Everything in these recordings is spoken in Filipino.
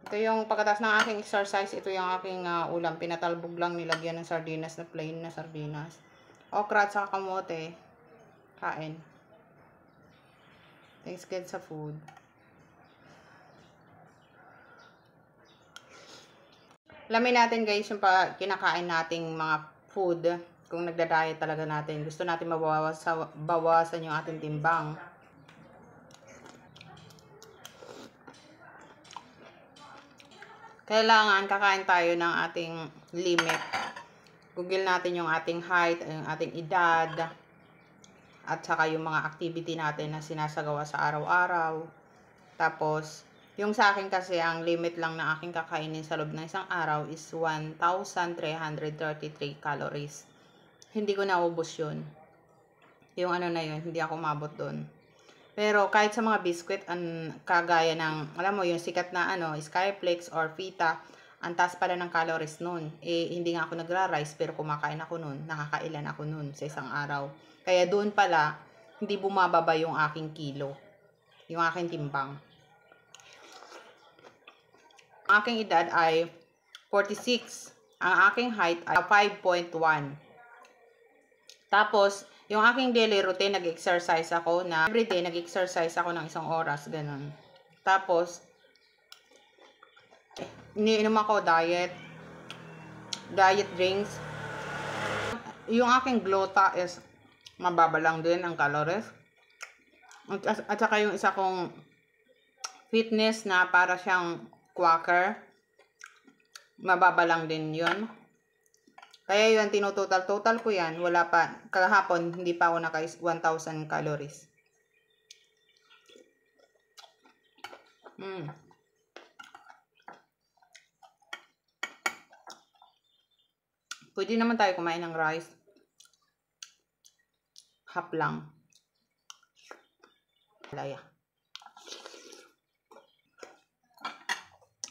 Ito yung pagkatapos ng aking exercise, ito yung aking ulam. Pinatalbog lang, nilagyan ng sardinas na plain na sardinas. Okra at saka kamote. Kain. Thanks God sa food. Alamin natin guys yung kinakain nating mga food. Kung nagda-diet talaga natin. Gusto natin bawasan yung ating timbang. Kailangan kakain tayo ng ating limit. Google natin yung ating height, yung ating edad, at saka yung mga activity natin na sinasagawa sa araw-araw. Tapos, yung sa akin kasi, ang limit lang na aking kakainin sa loob ng isang araw is 1,333 calories. Hindi ko naubos yun. Yung ano na yun, hindi ako mabot doon. Pero kahit sa mga biscuit, kagaya ng, alam mo, yung sikat na Skyflakes or Fita, ang taas pala ng calories nun. Hindi nga ako nagra-rice, pero kumakain ako nun. Nakakailan ako nun sa isang araw. Kaya doon pala, hindi bumababa yung aking kilo. Yung aking timbang. Ang aking edad ay 46. Ang aking height ay 5.1. Tapos, yung aking daily routine, nag-exercise ako na everyday, nag-exercise ako ng 1 oras, ganun. Tapos, iniinom ako diet drinks. Yung aking gluta is mababa lang din ang calories. At saka yung isa kong fitness na para siyang quaker, mababa lang din yun. Kaya yun, total ko yan. Wala pa, kahapon, hindi pa ako naka 1,000 calories. Pwede naman tayo kumain ng rice. Half lang. Laya.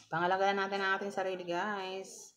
Pangalagaan natin ang ating sarili, guys.